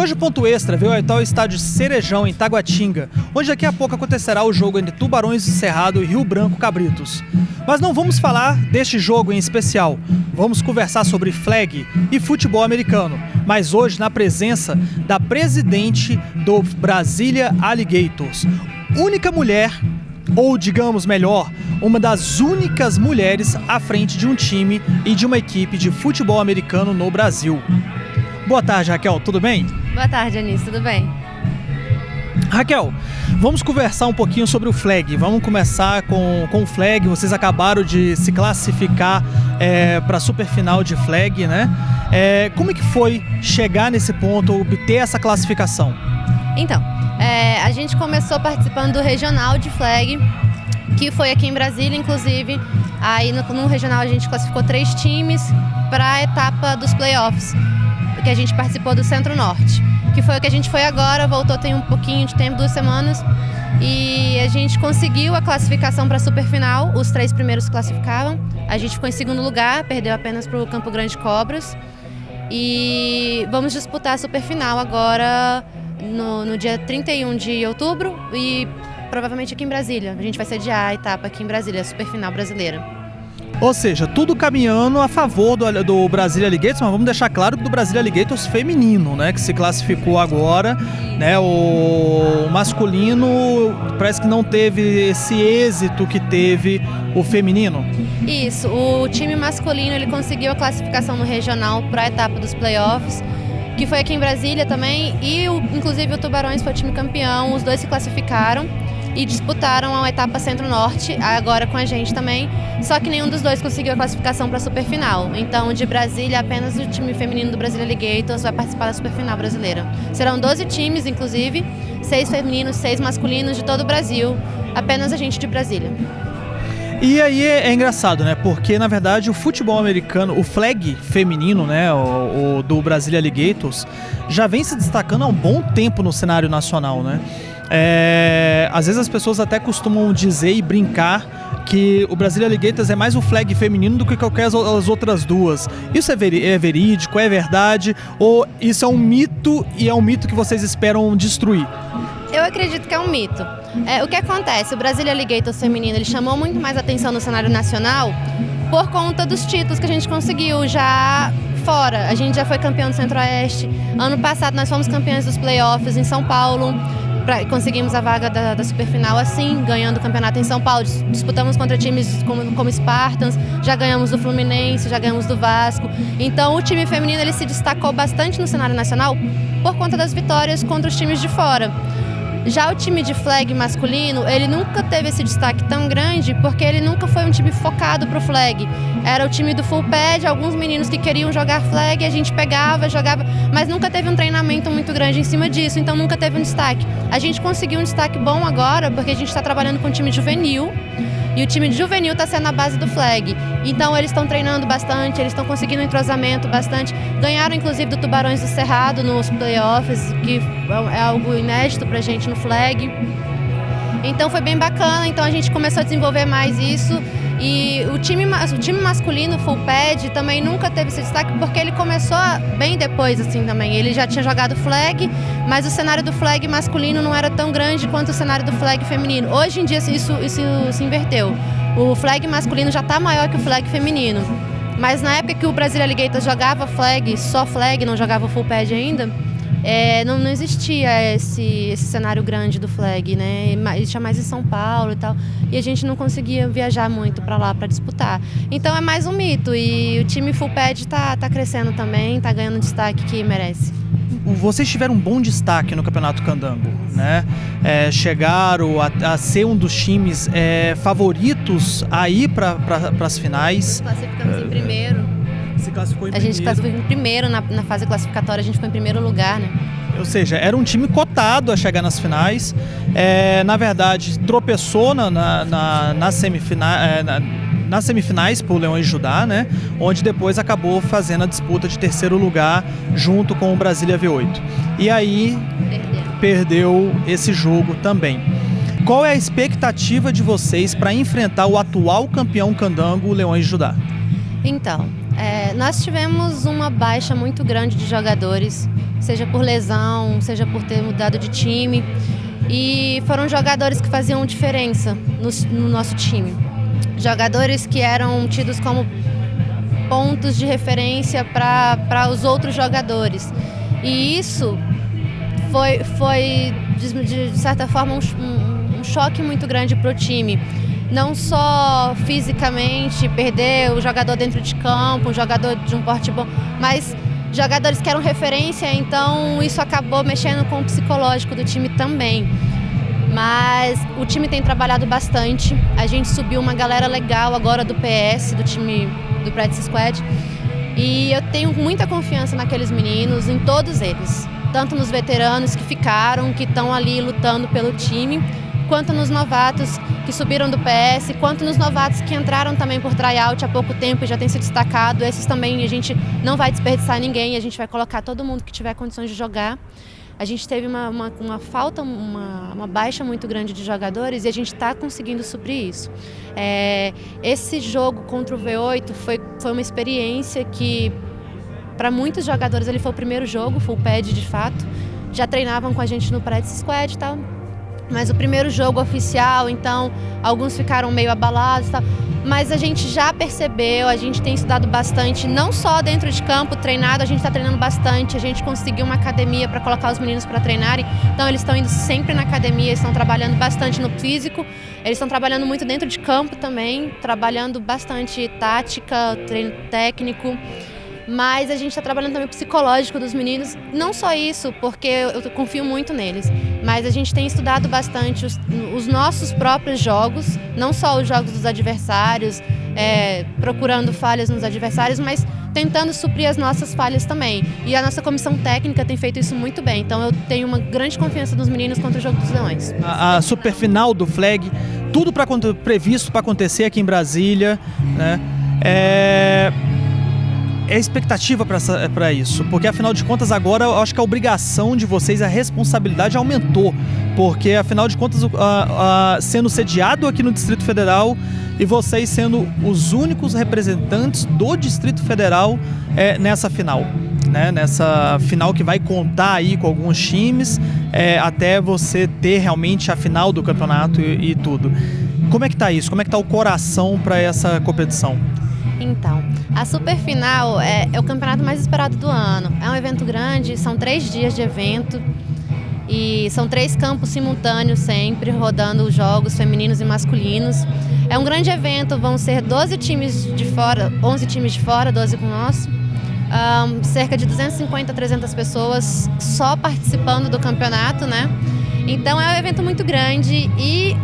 hoje o ponto extra veio ao estádio Cerejão, em Taguatinga, onde daqui a pouco acontecerá o jogo entre Tubarões do Cerrado e Rio Branco Cabritos. Mas não vamos falar deste jogo em especial, vamos conversar sobre flag e futebol americano, mas hoje na presença da presidente do Brasília Alligators, única mulher, ou digamos melhor, uma das únicas mulheres à frente de um time e de uma equipe de futebol americano no Brasil. Boa tarde, Raquel, tudo bem? Boa tarde, Anísio, tudo bem? Raquel, vamos conversar um pouquinho sobre o flag. Vamos começar com o flag. Vocês acabaram de se classificar para a superfinal de flag, né? Como é que foi chegar nesse ponto, obter essa classificação? Então, a gente começou participando do regional de flag, que foi aqui em Brasília, inclusive. Aí no regional a gente classificou 3 times para a etapa dos playoffs, que a gente participou do Centro-Norte, que foi o que a gente foi agora, voltou tem um pouquinho de tempo, 2 semanas, e a gente conseguiu a classificação para a superfinal. Os 3 primeiros classificavam, a gente ficou em segundo lugar, perdeu apenas para o Campo Grande Cobras, e vamos disputar a superfinal agora no dia 31 de outubro e provavelmente aqui em Brasília. A gente vai sediar a etapa aqui em Brasília, a superfinal brasileira. Ou seja, tudo caminhando a favor do Brasília Alligators, mas vamos deixar claro que do Brasília Alligators feminino, né, que se classificou agora, né, o masculino parece que não teve esse êxito que teve o feminino. Isso, o time masculino ele conseguiu a classificação no regional para a etapa dos playoffs, que foi aqui em Brasília também, e inclusive o Tubarões foi o time campeão, os 2 se classificaram e disputaram a etapa Centro-Norte, agora com a gente também, só que nenhum dos 2 conseguiu a classificação para a superfinal. Então, de Brasília, apenas o time feminino do Brasília Alligators vai participar da superfinal brasileira. Serão 12 times, inclusive, 6 femininos, 6 masculinos de todo o Brasil, apenas a gente de Brasília. E aí é engraçado, né? Porque, na verdade, o futebol americano, o flag feminino, né, o do Brasília Alligators, já vem se destacando há um bom tempo no cenário nacional, né? Às vezes as pessoas até costumam dizer e brincar que o Brasília Alligators é mais o flag feminino do que qualquer as outras duas. Isso é verídico, é verdade? Ou isso é um mito e é um mito que vocês esperam destruir? Eu acredito que é um mito. O que acontece? O Brasília Alligators feminino ele chamou muito mais atenção no cenário nacional por conta dos títulos que a gente conseguiu já fora. A gente já foi campeão do Centro-Oeste. Ano passado nós fomos campeões dos playoffs em São Paulo. Conseguimos a vaga da superfinal assim, ganhando o campeonato em São Paulo. Disputamos contra times como Spartans, já ganhamos do Fluminense, já ganhamos do Vasco. Então o time feminino ele se destacou bastante no cenário nacional por conta das vitórias contra os times de fora. Já o time de flag masculino, ele nunca teve esse destaque tão grande porque ele nunca foi um time focado para o flag. Era o time do full pad, alguns meninos que queriam jogar flag, a gente pegava, jogava, mas nunca teve um treinamento muito grande em cima disso, então nunca teve um destaque. A gente conseguiu um destaque bom agora porque a gente está trabalhando com o time juvenil, e o time de juvenil está sendo a base do flag. Então eles estão treinando bastante, eles estão conseguindo um entrosamento bastante. Ganharam inclusive do Tubarões do Cerrado nos playoffs, que é algo inédito pra gente no flag. Então foi bem bacana, então a gente começou a desenvolver mais isso. E o time masculino full pad também nunca teve esse destaque porque ele começou bem depois assim também. Ele já tinha jogado flag, mas o cenário do flag masculino não era tão grande quanto o cenário do flag feminino. Hoje em dia isso se inverteu. O flag masculino já está maior que o flag feminino. Mas na época que o Brasília Alligators jogava flag, só flag, não jogava full pad ainda, não existia esse cenário grande do flag, né? Existia mais em São Paulo e tal, e a gente não conseguia viajar muito para lá para disputar. Então é mais um mito, e o time full pad tá crescendo também, tá ganhando o destaque que merece. Vocês tiveram um bom destaque no Campeonato Candango, né? Chegaram a ser um dos times favoritos a ir para as finais. Classificamos em primeiro. Se classificou em primeiro. A gente classificou em primeiro na fase classificatória, a gente ficou em primeiro lugar, né? Ou seja, era um time cotado a chegar nas finais. Na verdade, tropeçou nas semifinais por Leões de Judá, né? Onde depois acabou fazendo a disputa de terceiro lugar junto com o Brasília V8. E aí perdeu esse jogo também. Qual é a expectativa de vocês para enfrentar o atual campeão candango, o Leões de Judá? Então, Nós tivemos uma baixa muito grande de jogadores, seja por lesão, seja por ter mudado de time. E foram jogadores que faziam diferença no nosso time. Jogadores que eram tidos como pontos de referência para os outros jogadores. E isso foi de certa forma, um choque muito grande para o time. Não só fisicamente, perder o jogador dentro de campo, um jogador de um porte bom, mas jogadores que eram referência, então isso acabou mexendo com o psicológico do time também. Mas o time tem trabalhado bastante, a gente subiu uma galera legal agora do PS, do time do Practice Squad, e eu tenho muita confiança naqueles meninos, em todos eles, tanto nos veteranos que ficaram, que estão ali lutando pelo time, quanto nos novatos que subiram do PS, quanto nos novatos que entraram também por tryout há pouco tempo e já têm se destacado. Esses também a gente não vai desperdiçar ninguém, a gente vai colocar todo mundo que tiver condições de jogar. A gente teve uma falta, uma baixa muito grande de jogadores e a gente está conseguindo suprir isso. Esse jogo contra o V8 foi uma experiência que, para muitos jogadores, ele foi o primeiro jogo, full pad de fato. Já treinavam com a gente no Practice Squad e tal. Mas o primeiro jogo oficial, então alguns ficaram meio abalados e tal. Mas a gente já percebeu, a gente tem estudado bastante, não só dentro de campo, treinado, a gente está treinando bastante, a gente conseguiu uma academia para colocar os meninos para treinarem, então eles estão indo sempre na academia, eles estão trabalhando bastante no físico, eles estão trabalhando muito dentro de campo também, trabalhando bastante tática, treino técnico. Mas a gente está trabalhando também o psicológico dos meninos, não só isso, porque eu confio muito neles, mas a gente tem estudado bastante os nossos próprios jogos, não só os jogos dos adversários, procurando falhas nos adversários, mas tentando suprir as nossas falhas também. E a nossa comissão técnica tem feito isso muito bem, então eu tenho uma grande confiança nos meninos contra o jogo dos Leões. A superfinal do Flag, tudo previsto para acontecer aqui em Brasília, né? É expectativa para isso, porque afinal de contas agora eu acho que a obrigação de vocês, a responsabilidade aumentou, porque afinal de contas sendo sediado aqui no Distrito Federal e vocês sendo os únicos representantes do Distrito Federal nessa final, né? Nessa final que vai contar aí com alguns times até você ter realmente a final do campeonato e tudo. Como é que tá isso? Como é que tá o coração para essa competição? Então, a Superfinal é o campeonato mais esperado do ano. É um evento grande, são 3 dias de evento e são 3 campos simultâneos sempre, rodando os jogos femininos e masculinos. É um grande evento, vão ser 12 times de fora, 11 times de fora, 12 com nós. Cerca de 250 a 300 pessoas só participando do campeonato, né? Então é um evento muito grande e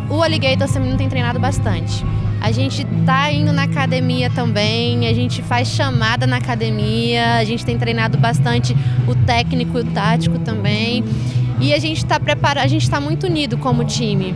o Alligator feminino tem treinado bastante. A gente está indo na academia também, a gente faz chamada na academia, a gente tem treinado bastante o técnico e o tático também. E a gente está preparado, a gente está muito unido como time.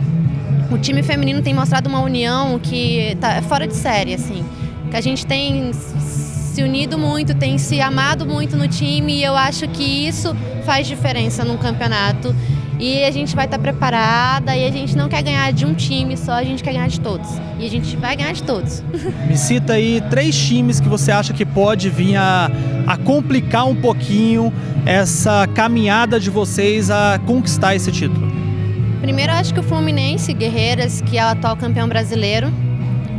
O time feminino tem mostrado uma união que tá fora de série, assim. Que a gente tem se unido muito, tem se amado muito no time e eu acho que isso faz diferença num campeonato. E a gente vai estar preparada e a gente não quer ganhar de um time só, a gente quer ganhar de todos. E a gente vai ganhar de todos. Me cita aí 3 times que você acha que pode vir a complicar um pouquinho essa caminhada de vocês a conquistar esse título. Primeiro, eu acho que o Fluminense Guerreiras, que é o atual campeão brasileiro,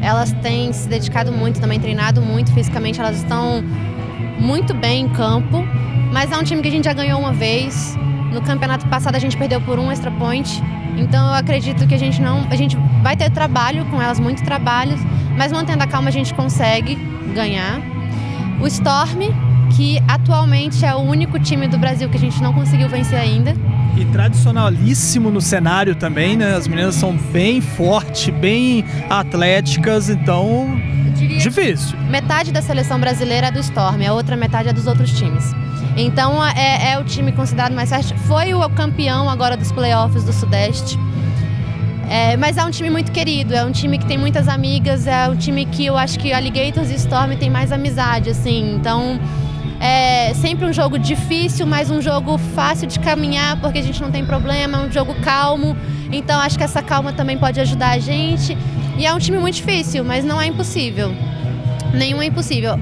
elas têm se dedicado muito, também treinado muito fisicamente, elas estão muito bem em campo, mas é um time que a gente já ganhou uma vez. No campeonato passado a gente perdeu por um extra point, então eu acredito que a gente vai ter trabalho com elas, muito trabalho, mas mantendo a calma a gente consegue ganhar. O Storm, que atualmente é o único time do Brasil que a gente não conseguiu vencer ainda. E tradicionalíssimo no cenário também, né? As meninas são bem fortes, bem atléticas, então difícil. Metade da seleção brasileira é do Storm, a outra metade é dos outros times. Então é o time considerado mais forte. Foi o campeão agora dos playoffs do Sudeste. Mas é um time muito querido, é um time que tem muitas amigas, é um time que eu acho que Alligators e Storm tem mais amizade, assim. Então é sempre um jogo difícil, mas um jogo fácil de caminhar, porque a gente não tem problema, é um jogo calmo. Então acho que essa calma também pode ajudar a gente. E é um time muito difícil, mas não é impossível. Nenhum é impossível.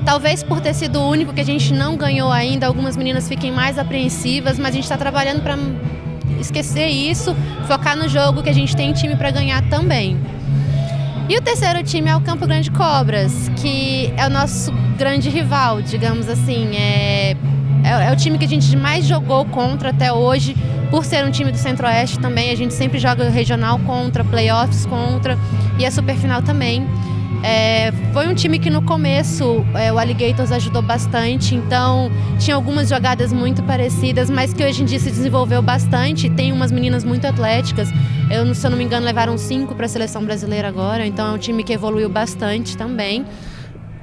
Talvez por ter sido o único que a gente não ganhou ainda, algumas meninas fiquem mais apreensivas, mas a gente está trabalhando para esquecer isso, focar no jogo, que a gente tem time para ganhar também. E o terceiro time é o Campo Grande Cobras, que é o nosso grande rival, digamos assim. É o time que a gente mais jogou contra até hoje, por ser um time do Centro-Oeste também. A gente sempre joga regional contra, playoffs contra e a Superfinal também. Foi um time que no começo o Alligators ajudou bastante, então tinha algumas jogadas muito parecidas, mas que hoje em dia se desenvolveu bastante. Tem umas meninas muito atléticas, se eu não me engano levaram 5 para a seleção brasileira agora, então é um time que evoluiu bastante também.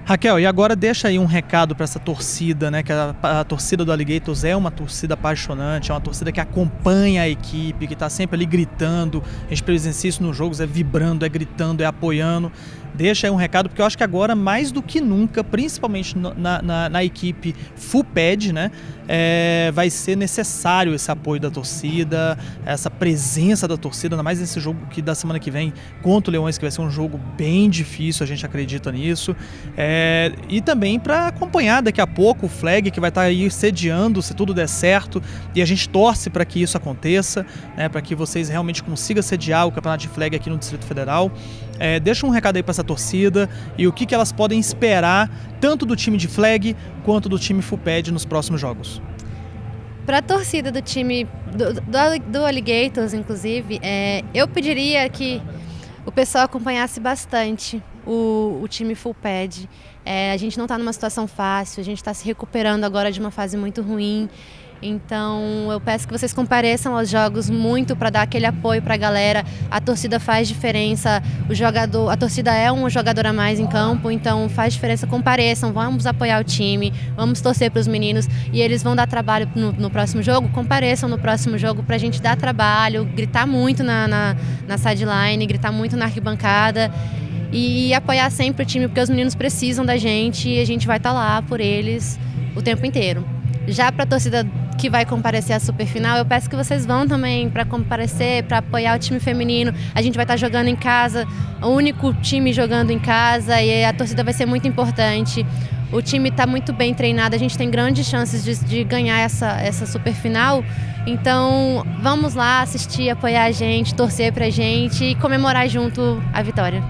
Raquel, e agora deixa aí um recado para essa torcida, né? Que a torcida do Alligators é uma torcida apaixonante, é uma torcida que acompanha a equipe, que está sempre ali gritando. A gente presencia isso nos jogos, vibrando, gritando, apoiando. Deixa aí um recado, porque eu acho que agora, mais do que nunca, principalmente na equipe full pad, né? Vai ser necessário esse apoio da torcida, essa presença da torcida, ainda mais nesse jogo da semana que vem contra o Leões, que vai ser um jogo bem difícil, a gente acredita nisso. E também para acompanhar daqui a pouco o Flag, que vai estar aí sediando, se tudo der certo, e a gente torce para que isso aconteça, né, para que vocês realmente consigam sediar o Campeonato de Flag aqui no Distrito Federal. Deixa um recado aí para essa torcida e o que elas podem esperar tanto do time de Flag quanto do time full pad nos próximos jogos. Para a torcida do time do Alligators, inclusive, eu pediria que o pessoal acompanhasse bastante o time full pad. A gente não está numa situação fácil, a gente está se recuperando agora de uma fase muito ruim. Então eu peço que vocês compareçam aos jogos muito para dar aquele apoio para a galera. A torcida faz diferença, a torcida é um jogador a mais em campo, então faz diferença. Compareçam, vamos apoiar o time, vamos torcer para os meninos e eles vão dar trabalho no próximo jogo. Compareçam no próximo jogo para a gente dar trabalho, gritar muito na sideline, gritar muito na arquibancada e apoiar sempre o time, porque os meninos precisam da gente e a gente vai estar lá por eles o tempo inteiro. Já para a torcida que vai comparecer à Superfinal, eu peço que vocês vão também para comparecer, para apoiar o time feminino. A gente vai estar jogando em casa, o único time jogando em casa, e a torcida vai ser muito importante. O time está muito bem treinado, a gente tem grandes chances de ganhar essa Superfinal. Então vamos lá assistir, apoiar a gente, torcer para a gente e comemorar junto a vitória.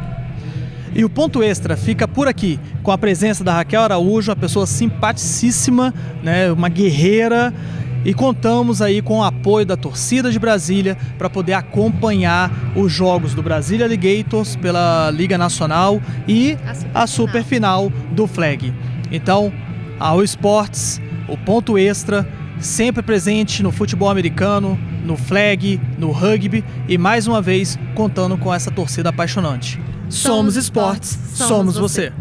E o ponto extra fica por aqui, com a presença da Raquel Araújo, uma pessoa simpaticíssima, né, uma guerreira, e contamos aí com o apoio da torcida de Brasília para poder acompanhar os jogos do Brasília Alligators pela Liga Nacional e a Superfinal do Flag. Então, a All Sports, o ponto extra, sempre presente no futebol americano, no Flag, no rugby e mais uma vez contando com essa torcida apaixonante. Somos Esportes, somos você.